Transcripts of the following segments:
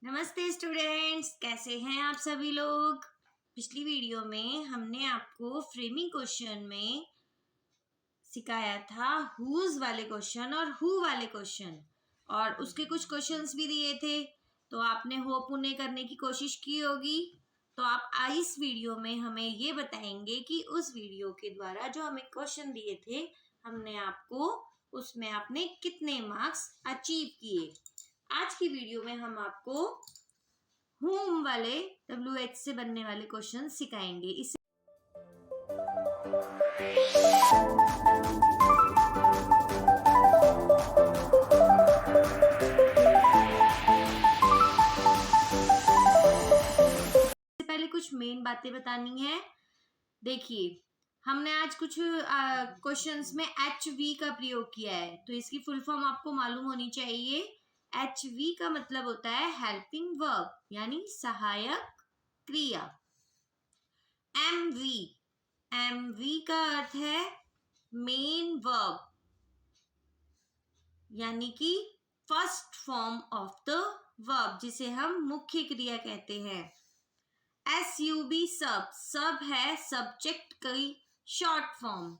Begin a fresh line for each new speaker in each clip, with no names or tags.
नमस्ते स्टूडेंट्स, कैसे हैं आप सभी लोग। पिछली वीडियो में हमने आपको फ्रेमिंग क्वेश्चन में सिखाया था हुज वाले क्वेश्चन और हु वाले क्वेश्चन, और उसके कुछ क्वेश्चंस भी दिए थे। तो आपने होप उन्हें करने की कोशिश की होगी। तो आप इस वीडियो में हमें ये बताएंगे कि उस वीडियो के द्वारा जो हमें क्वेश्चन दिए थे, हमने आपको उसमें आपने कितने मार्क्स अचीव किए। आज की वीडियो में हम आपको होम वाले WH से बनने वाले क्वेश्चन सिखाएंगे। इससे पहले कुछ मेन बातें बतानी है। देखिए, हमने आज कुछ क्वेश्चंस में HV का प्रयोग किया है, तो इसकी फुल फॉर्म आपको मालूम होनी चाहिए। HV का मतलब होता है हेल्पिंग वर्ब, यानी सहायक क्रिया। MV का अर्थ है मेन वर्ब, यानी कि first form of the verb, जिसे हम मुख्य क्रिया कहते हैं। SUB सब है सब्जेक्ट की शॉर्ट फॉर्म,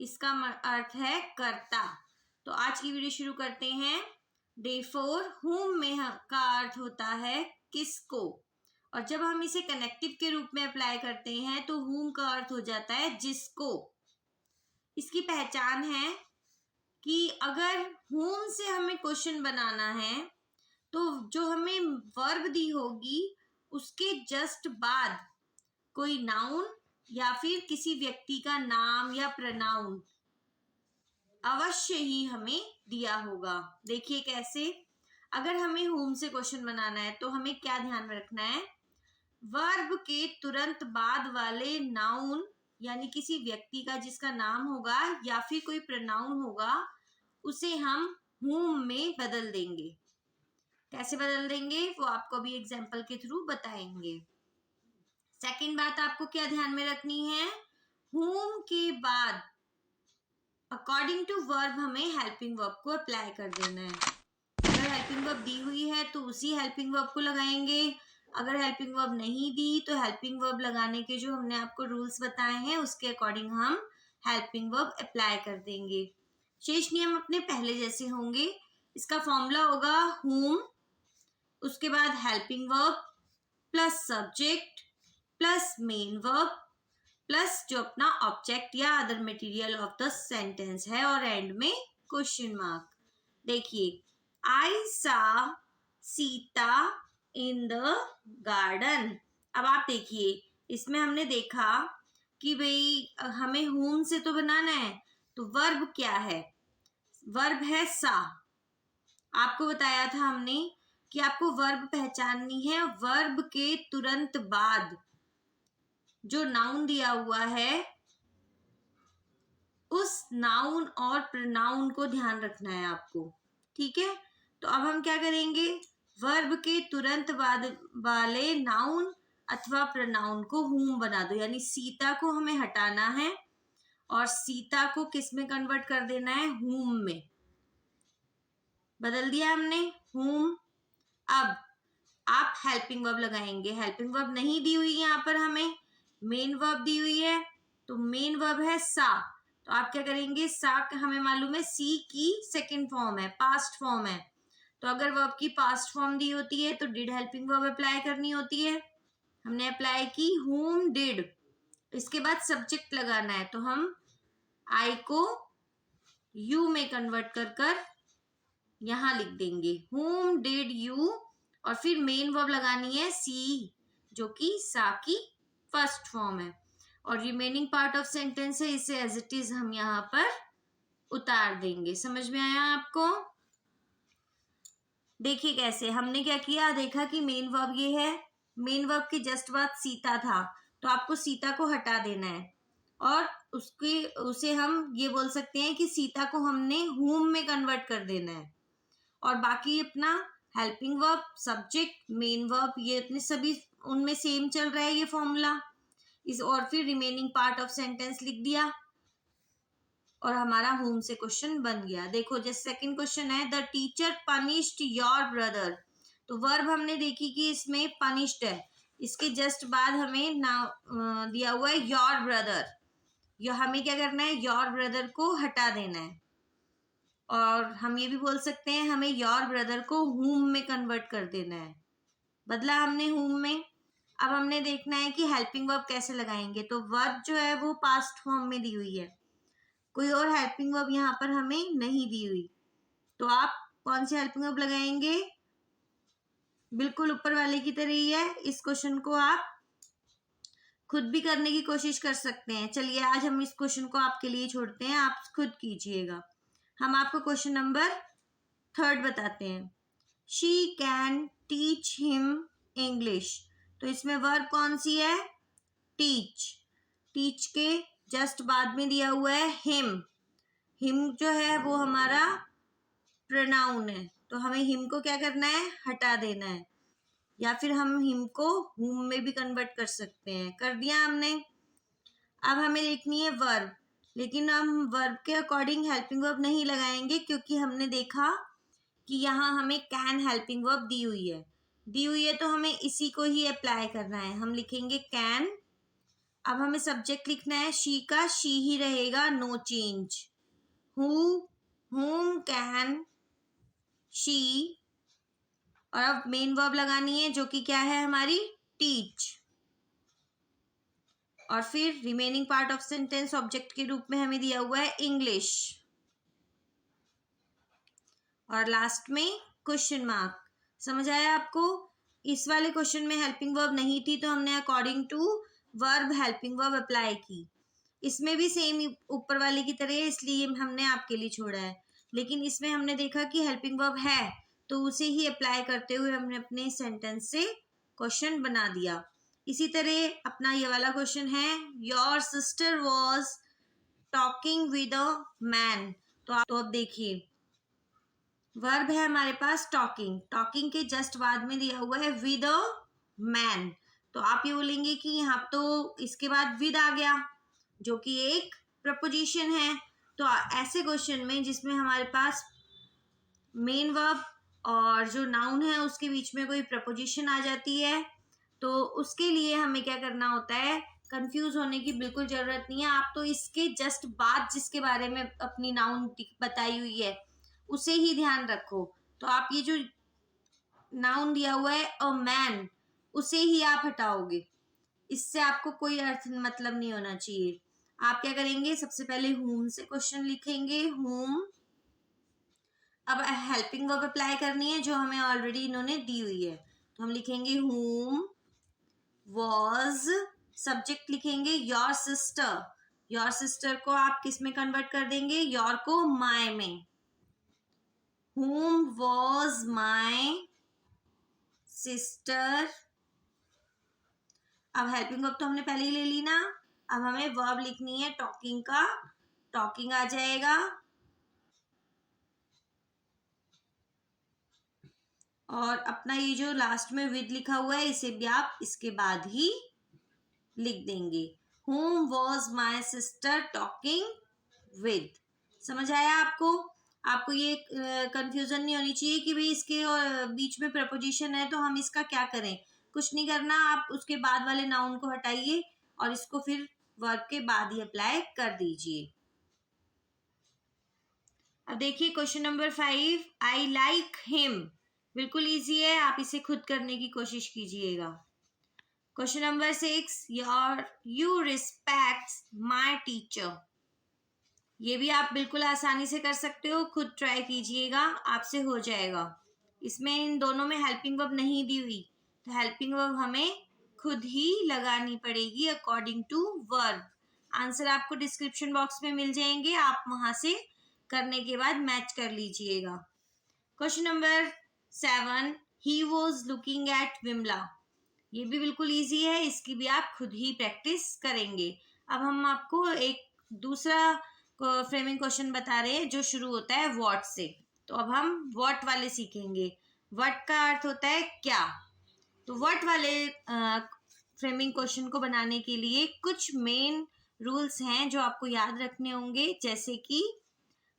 इसका अर्थ है कर्ता। तो आज की वीडियो शुरू करते हैं। डे 4 whom में का अर्थ होता है किसको, और जब हम इसे कनेक्टिव के रूप में अप्लाई करते हैं तो whom का अर्थ हो जाता है जिसको। इसकी पहचान है कि अगर whom से हमें क्वेश्चन बनाना है तो जो हमें वर्ब दी होगी उसके जस्ट बाद कोई नाउन या फिर किसी व्यक्ति का नाम या प्रनाउन अवश्य ही हमें दिया होगा। देखिए कैसे, अगर हमें whom से क्वेश्चन बनाना है तो हमें क्या ध्यान में रखना है, वर्ब के तुरंत बाद वाले नाउन यानी किसी व्यक्ति का जिसका नाम होगा या फिर कोई प्रनाउन होगा, उसे हम whom में बदल देंगे। कैसे बदल देंगे वो आपको अभी एग्जाम्पल के थ्रू बताएंगे। सेकंड बात आपको क्या ध्यान में रखनी है, whom के बाद अकॉर्डिंग टू वर्ब हमें हेल्पिंग वर्ब को अप्लाई कर देना है। अगर हेल्पिंग वर्ब दी हुई है तो उसी हेल्पिंग वर्ब को लगाएंगे। अगर हेल्पिंग वर्ब नहीं दी तो हेल्पिंग वर्ब लगाने के जो हमने आपको रूल्स बताए हैं उसके अकॉर्डिंग हम हेल्पिंग वर्ब अप्लाई कर देंगे। शेष नियम अपने पहले जैसे होंगे। इसका फॉर्मूला होगा whom, उसके बाद helping verb plus subject plus main verb plus जो अपना ऑब्जेक्ट या other material of the sentence है, और एंड में क्वेश्चन मार्क। देखिए, आई सा सीता इन द गार्डन। अब आप देखिए, इसमें हमने देखा कि भाई हमें whom से तो बनाना है, तो वर्ब क्या है, वर्ब है सा। आपको बताया था हमने कि आपको वर्ब पहचाननी है, वर्ब के तुरंत बाद जो नाउन दिया हुआ है उस नाउन और प्रनाउन को ध्यान रखना है आपको। ठीक है, तो अब हम क्या करेंगे, वर्ब के तुरंत बाद वाले नाउन अथवा प्रनाउन को whom बना दो, यानी सीता को हमें हटाना है और सीता को किस में कन्वर्ट कर देना है, whom में। बदल दिया हमने whom। अब आप हेल्पिंग वर्ब लगाएंगे। हेल्पिंग वर्ब नहीं दी हुई यहाँ पर, हमें मेन वर्ब दी हुई है, तो मेन वर्ब है सा। तो आप क्या करेंगे, सा हमें मालूम है सी की सेकंड फॉर्म है, पास्ट फॉर्म है। तो अगर वर्ब की पास्ट फॉर्म दी होती है तो डिड हेल्पिंग वर्ब अप्लाई करनी होती है। हमने अप्लाई की whom डिड, इसके बाद सब्जेक्ट लगाना है, तो हम आई को यू में कन्वर्ट कर कर यहां लिख देंगे whom डिड यू, और फिर मेन वर्ब लगानी है सी जो कि सा की फर्स्ट फॉर्म है, और रिमेनिंग पार्ट ऑफ सेंटेंस है, इसे एज इट इज हम यहाँ पर उतार देंगे। समझ में आया आपको। देखिए कैसे, हमने क्या किया, देखा कि मेन वर्ब ये है, मेन वर्ब के जस्ट बाद सीता था, तो आपको सीता को हटा देना है और उसे हम ये बोल सकते हैं कि सीता को हमने whom में कन्वर्ट कर देना है, और बाकी अपना helping verb subject main verb ये अपने सभी उनमें सेम चल रहा है ये फॉर्मूला इस, और फिर रिमेनिंग पार्ट ऑफ सेंटेंस लिख दिया और हमारा whom से क्वेश्चन बन गया। देखो जैसे सेकंड क्वेश्चन है, the teacher punished your brother, तो वर्ब हमने देखी कि इसमें पनिश्ड है, इसके जस्ट बाद हमें ना दिया हुआ है योर ब्रदर। हमें क्या करना है, योर ब्रदर को हटा देना है। और हम ये भी बोल सकते हैं हमें योर ब्रदर को whom में कन्वर्ट कर देना है। बदला हमने whom में। अब हमने देखना है कि हेल्पिंग वर्ब कैसे लगाएंगे। तो वर्ब जो है वो पास्ट फॉर्म में दी हुई है, कोई और हेल्पिंग वर्ब यहाँ पर हमें नहीं दी हुई। तो आप कौन सी हेल्पिंग वर्ब लगाएंगे, बिल्कुल ऊपर वाले की तरह ही है। इस क्वेश्चन को आप खुद भी करने की कोशिश कर सकते हैं। चलिए आज हम इस क्वेश्चन को आपके लिए छोड़ते हैं, आप खुद कीजिएगा। हम आपको क्वेश्चन नंबर 3 बताते हैं। She can teach him English. तो इसमें वर्ब कौन सी है, टीच। टीच के जस्ट बाद में दिया हुआ है हिम। हिम जो है वो हमारा प्रोनाउन है, तो हमें हिम को क्या करना है, हटा देना है। या फिर हम हिम को whom में भी कन्वर्ट कर सकते हैं। कर दिया हमने। अब हमें देखनी है वर्ब, लेकिन हम वर्ब के अकॉर्डिंग हेल्पिंग वर्ब नहीं लगाएंगे, क्योंकि हमने देखा कि यहाँ हमें कैन हेल्पिंग वर्ब दी हुई है। तो हमें इसी को ही अप्लाई करना है। हम लिखेंगे कैन। अब हमें सब्जेक्ट लिखना है शी का, शी ही रहेगा, no change. whom can she. और अब मेन वर्ब लगानी है जो कि क्या है हमारी, टीच। और फिर remaining part of sentence object के रूप में हमें दिया हुआ है इंग्लिश। और लास्ट में क्वेश्चन मार्क। समझ आया आपको। इस वाले क्वेश्चन में हेल्पिंग वर्ब नहीं थी, तो हमने according to verb helping verb apply की। इसमें भी सेम ऊपर वाले की तरह है, इसलिए हमने आपके लिए छोड़ा है। लेकिन इसमें हमने देखा कि हेल्पिंग वर्ब है, तो उसे ही अप्लाई करते हुए हमने अपने सेंटेंस से क्वेश्चन बना दिया। इसी तरह अपना ये वाला क्वेश्चन है, your sister was talking with a man. तो अब देखिए वर्ब है हमारे पास टॉकिंग। टॉकिंग के जस्ट बाद में दिया हुआ है विद अ मैन। तो आप ये बोलेंगे कि यहाँ तो इसके बाद विद आ गया, जो कि एक प्रपोजिशन है। तो ऐसे क्वेश्चन में जिसमें हमारे पास मेन वर्ब और जो नाउन है उसके बीच में कोई प्रपोजिशन आ जाती है, तो उसके लिए हमें क्या करना होता है, कंफ्यूज होने की बिल्कुल जरूरत नहीं है। आप तो इसके जस्ट बाद जिसके बारे में अपनी नाउन बताई हुई है उसे ही ध्यान रखो। तो आप ये जो नाउन दिया हुआ है अ मैन, उसे ही आप हटाओगे। इससे आपको कोई अर्थ मतलब नहीं होना चाहिए। आप क्या करेंगे, सबसे पहले whom से क्वेश्चन लिखेंगे, whom। अब हेल्पिंग वर्ब अप्लाई करनी है जो हमें ऑलरेडी इन्होंने दी हुई है। तो हम लिखेंगे whom was, सब्जेक्ट लिखेंगे योर सिस्टर। योर सिस्टर को आप किस में कन्वर्ट कर देंगे, योर को my में। whom was my sister। अब हेल्पिंग वर्ब तो हमने पहले ही ले ली ना। अब हमें वर्ब लिखनी है टॉकिंग का, टॉकिंग आ जाएगा। और अपना ये जो लास्ट में विद लिखा हुआ है इसे भी आप इसके बाद ही लिख देंगे, whom was my sister talking with। समझ आया आपको। आपको ये कंफ्यूजन नहीं होनी चाहिए कि भाई इसके बीच में प्रपोजिशन है तो हम इसका क्या करें। कुछ नहीं करना, आप उसके बाद वाले नाउन को हटाइए और इसको फिर वर्ब के बाद ही अप्लाई कर दीजिए। अब देखिए question number 5, I like him. बिल्कुल इजी है, आप इसे खुद करने की कोशिश कीजिएगा। Question number 6, you respect my teacher. ये भी आप बिल्कुल आसानी से कर सकते हो, खुद ट्राई कीजिएगा, आपसे हो जाएगा। इसमें इन दोनों में हेल्पिंग वर्ब नहीं दी हुई, तो हेल्पिंग वर्ब हमें खुद ही लगानी पड़ेगी अकॉर्डिंग टू वर्ब। आंसर आपको डिस्क्रिप्शन बॉक्स में मिल जाएंगे, आप वहां से करने के बाद मैच कर लीजिएगा। Question number 7, he was looking at Vimla. ये भी बिल्कुल इजी है, इसकी भी आप खुद ही प्रैक्टिस करेंगे। अब हम आपको एक दूसरा फ्रेमिंग क्वेश्चन बता रहे हैं जो शुरू होता है व्हाट से। तो अब हम व्हाट वाले सीखेंगे। व्हाट का अर्थ होता है क्या। तो व्हाट वाले फ्रेमिंग क्वेश्चन को बनाने के लिए कुछ मेन रूल्स हैं जो आपको याद रखने होंगे, जैसे कि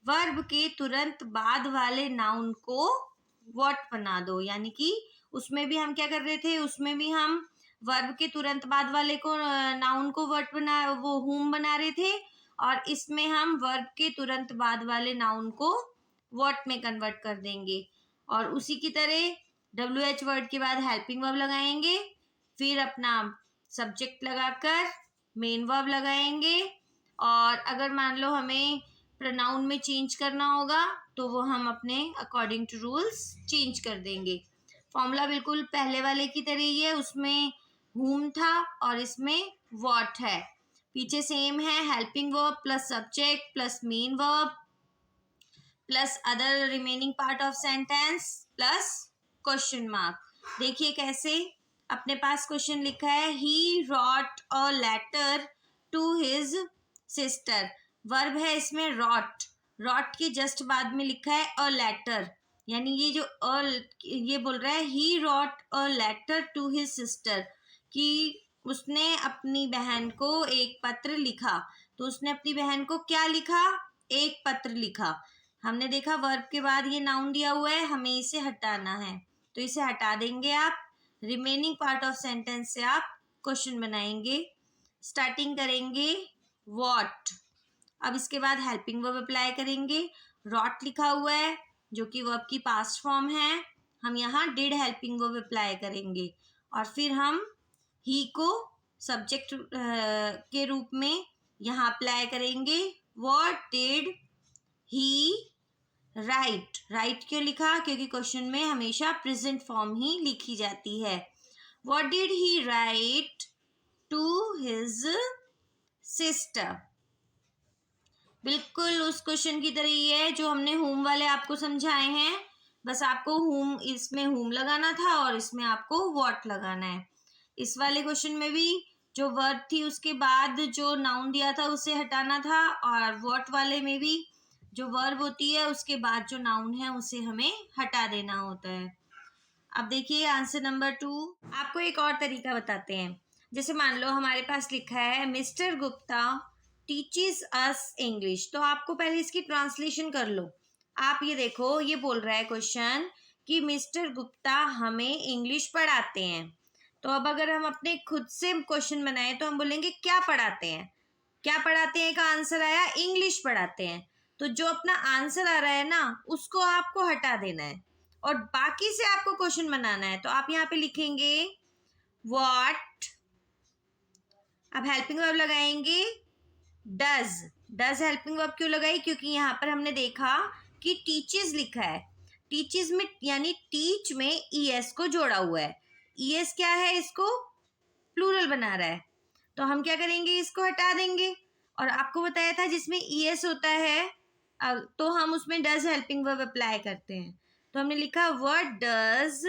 वर्ब के तुरंत बाद वाले नाउन को व्हाट बना दो, यानी कि उसमें भी हम क्या कर रहे थे, उसमें भी हम वर्ब के तुरंत बाद वाले को नाउन को वो हुम बना रहे थे, और इसमें हम वर्ब के तुरंत बाद वाले नाउन को व्हाट में कन्वर्ट कर देंगे। और उसी की तरह WH वर्ड के बाद हेल्पिंग वर्ब लगाएंगे, फिर अपना सब्जेक्ट लगाकर मेन वर्ब लगाएंगे, और अगर मान लो हमें प्रोनाउन में चेंज करना होगा तो वो हम अपने अकॉर्डिंग टू रूल्स चेंज कर देंगे। फॉर्मूला बिल्कुल पहले वाले की तरह ही है, उसमें whom था और इसमें what है, पीछे सेम है, helping verb plus subject plus main verb plus other remaining part of sentence plus question mark. देखिए कैसे, अपने पास क्वेश्चन लिखा है he wrote a letter to his sister, verb है इसमें रॉट, रॉट के जस्ट बाद में लिखा है अ लेटर, यानी ये जो ये बोल रहा है he wrote a letter to his sister, कि उसने अपनी बहन को एक पत्र लिखा। तो उसने अपनी बहन को क्या लिखा, एक पत्र लिखा। हमने देखा वर्ब के बाद ये नाउन दिया हुआ है, हमें इसे हटाना है, तो इसे हटा देंगे आप, रिमेनिंग पार्ट ऑफ सेंटेंस से आप क्वेश्चन बनाएंगे। स्टार्टिंग करेंगे व्हाट, अब इसके बाद हेल्पिंग वर्ब अप्लाई करेंगे, रॉट लिखा हुआ है जो कि वर्ब की पास्ट फॉर्म है, हम यहाँ डिड हेल्पिंग वर्ब अप्लाई करेंगे, और फिर हम ही को सब्जेक्ट के रूप में यहाँ अप्लाई करेंगे। What did he right, right क्यों लिखा, क्योंकि क्वेश्चन में हमेशा प्रेजेंट फॉर्म ही लिखी जाती है। What did he write to his sister, बिल्कुल उस क्वेश्चन की तरह ही है जो हमने होम वाले आपको समझाए हैं, बस आपको होम, इसमें होम लगाना था और इसमें आपको व्हाट लगाना है। इस वाले क्वेश्चन में भी जो वर्ब थी उसके बाद जो नाउन दिया था उसे हटाना था, और व्हाट वाले में भी जो वर्ब होती है उसके बाद जो नाउन है उसे हमें हटा देना होता है। अब देखिए आंसर नंबर 2, आपको एक और तरीका बताते हैं। जैसे मान लो हमारे पास लिखा है mister Gupta teaches us English, तो आपको पहले इसकी ट्रांसलेशन कर लो। आप ये देखो, ये बोल रहा है क्वेश्चन कि मिस्टर गुप्ता हमें इंग्लिश पढ़ाते हैं, तो अब अगर हम अपने खुद से क्वेश्चन बनाए तो हम बोलेंगे क्या पढ़ाते हैं, क्या पढ़ाते हैं का आंसर आया इंग्लिश पढ़ाते हैं, तो जो अपना आंसर आ रहा है ना उसको आपको हटा देना है और बाकी से आपको क्वेश्चन बनाना है। तो आप यहाँ पे लिखेंगे व्हाट, अब हेल्पिंग वर्ब लगाएंगे डज, डज हेल्पिंग वर्ब क्यों लगाई, क्योंकि यहाँ पर हमने देखा कि टीचेस लिखा है, टीचेस में यानी टीच में ईएस को जोड़ा हुआ है, ईएस क्या है, इसको प्लूरल बना रहा है, तो हम क्या करेंगे इसको हटा देंगे। और आपको बताया था जिसमें ईएस होता है तो हम उसमें डज हेल्पिंग वर्ब अप्लाई करते हैं, तो हमने लिखा what does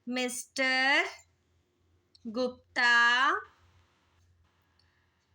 mister Gupta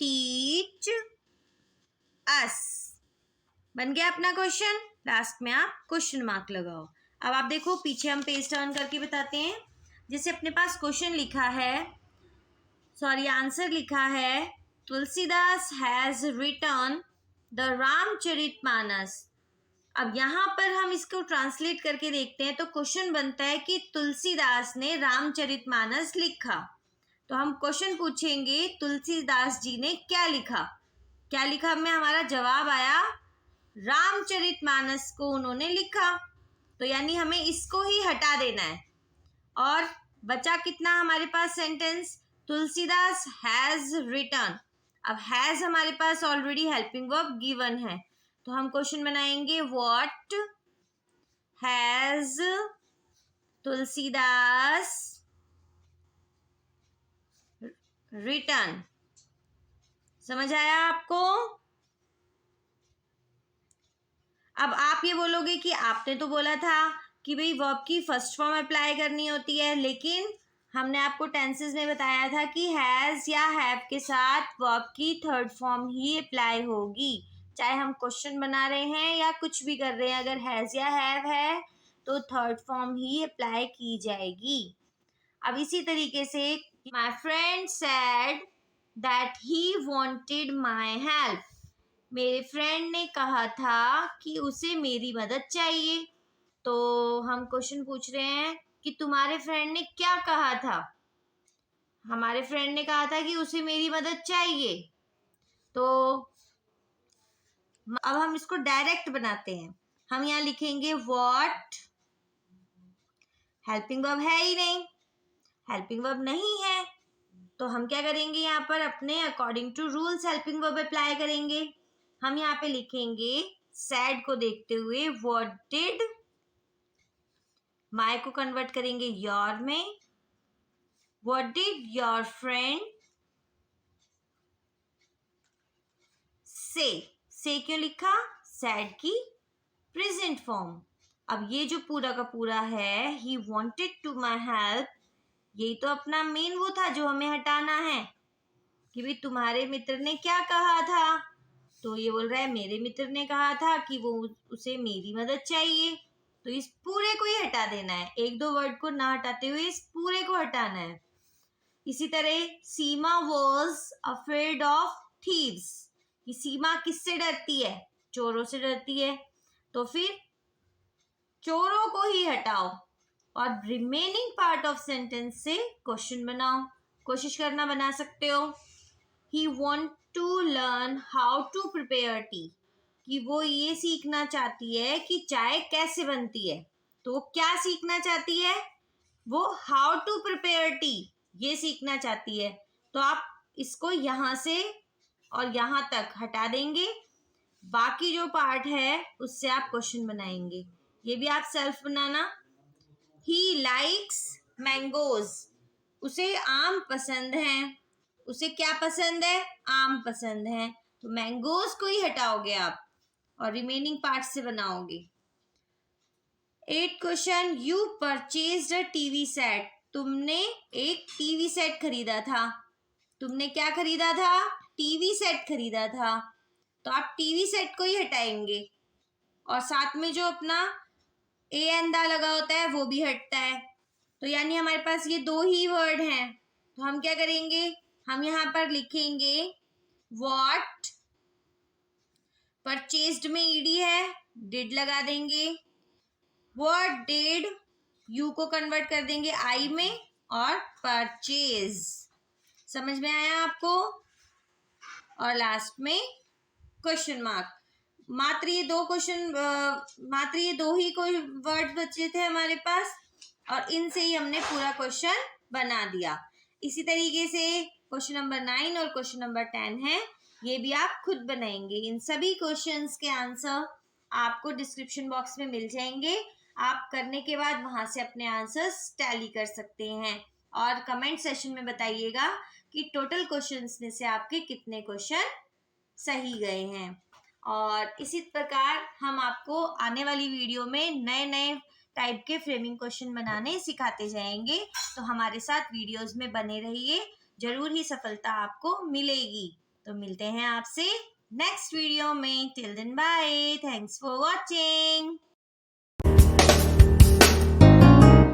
teach us, बन गया अपना क्वेश्चन, लास्ट में आप क्वेश्चन मार्क लगाओ। अब आप देखो पीछे हम पेज टर्न करके बताते हैं। जैसे अपने पास क्वेश्चन लिखा है, सॉरी आंसर लिखा है Tulsidas has written the Ramcharitmanas. अब यहाँ पर हम इसको ट्रांसलेट करके देखते हैं तो क्वेश्चन बनता है कि तुलसीदास ने रामचरितमानस लिखा, तो हम क्वेश्चन पूछेंगे तुलसीदास जी ने क्या लिखा, क्या लिखा में हमारा जवाब आया रामचरितमानस को उन्होंने लिखा, तो यानी हमें इसको ही हटा देना है और बचा कितना हमारे पास सेंटेंस, तुलसीदास हैज रिटन। अब हैज हमारे पास ऑलरेडी हेल्पिंग वर्ब गिवन है, तो हम क्वेश्चन बनाएंगे व्हाट हैज तुलसीदास रिटन। समझ आया आपको? अब आप ये बोलोगे कि आपने तो बोला था कि भाई वर्ब की फर्स्ट फॉर्म अप्लाई करनी होती है, लेकिन हमने आपको टेंसेस में बताया था कि हैज़ या हैव के साथ वर्ब की थर्ड फॉर्म ही अप्लाई होगी, चाहे हम क्वेश्चन बना रहे हैं या कुछ भी कर रहे हैं, अगर हैज़ या हैव है तो थर्ड फॉर्म ही अप्लाई की जाएगी। अब इसी तरीके से my friend said that he wanted my help, मेरे फ्रेंड ने कहा था कि उसे मेरी मदद चाहिए, तो हम क्वेश्चन पूछ रहे हैं कि तुम्हारे फ्रेंड ने क्या कहा था। हमारे फ्रेंड ने कहा था कि उसे मेरी मदद चाहिए, तो अब हम इसको डायरेक्ट बनाते हैं। हम यहाँ लिखेंगे व्हाट, हेल्पिंग वर्ब है ही नहीं, हेल्पिंग वर्ब नहीं है, तो हम क्या करेंगे, यहाँ पर अपने according to rules helping verb apply करेंगे। हम यहाँ पे लिखेंगे सैड को देखते हुए व्हाट डिड, माय को कन्वर्ट करेंगे योर में, व्हाट डिड योर फ्रेंड से क्यों लिखा, सैड की प्रेजेंट फॉर्म। अब ये जो पूरा का पूरा है, he wanted to my help, यही तो अपना मेन वो था जो हमें हटाना है कि भाई तुम्हारे मित्र ने क्या कहा था। तो ये बोल रहा है मेरे मित्र ने कहा था कि वो उसे मेरी मदद चाहिए, तो इस पूरे को ही हटा देना है, एक दो वर्ड को ना हटाते हुए इस पूरे को हटाना है। इसी तरह सीमा वॉज अफ्रेड ऑफ थीव्स, कि सीमा किससे डरती है, चोरों से डरती है, तो फिर चोरों को ही हटाओ और रिमेनिंग पार्ट ऑफ सेंटेंस से क्वेश्चन बनाओ, कोशिश करना बना सकते हो। He want to learn how to prepare tea, कि वो ये सीखना चाहती है कि चाय कैसे बनती है, तो वो क्या सीखना चाहती है, वो हाउ टू प्रिपेयर टी ये सीखना चाहती है। तो आप इसको यहाँ से और यहाँ तक हटा देंगे, बाकी जो पार्ट है उससे आप क्वेश्चन बनाएंगे, ये भी आप self banana. He likes mangoes, उसे आम पसंद है, उसे क्या पसंद है, आम पसंद है, तो मैंगोज को ही हटाओगे आप और रिमेनिंग पार्ट से बनाओगे। 8 question, you purchased a TV set, तुमने एक टीवी सेट खरीदा था, तुमने क्या खरीदा था, टीवी सेट खरीदा था, तो आप टीवी सेट को ही हटाएंगे और साथ में जो अपना ए एन दा लगा होता है वो भी हटता है। तो यानी हमारे पास ये दो ही वर्ड हैं, तो हम क्या करेंगे, हम यहाँ पर लिखेंगे व्हाट, परचेज्ड में ईडी है, डिड लगा देंगे, व्हाट डिड, यू को कन्वर्ट कर देंगे आई में, और परचेज। समझ में आया आपको, और लास्ट में क्वेश्चन मार्क। मात्र ये दो ही कोई वर्ड बचे थे हमारे पास और इनसे ही हमने पूरा क्वेश्चन बना दिया। इसी तरीके से क्वेश्चन नंबर 9 और क्वेश्चन नंबर 10 है, ये भी आप खुद बनाएंगे। इन सभी क्वेश्चंस के आंसर आपको डिस्क्रिप्शन बॉक्स में मिल जाएंगे, आप करने के बाद वहां से अपने आंसर्स टैली कर सकते हैं और कमेंट सेशन में बताइएगा कि टोटल क्वेश्चंस में से आपके कितने क्वेश्चन सही गए हैं। और इसी प्रकार हम आपको आने वाली वीडियो में नए नए टाइप के फ्रेमिंग क्वेश्चन बनाने सिखाते जाएंगे, तो हमारे साथ वीडियोस में बने रहिए, जरूर ही सफलता आपको मिलेगी। तो मिलते हैं आपसे नेक्स्ट वीडियो में, till then bye, thanks for watching.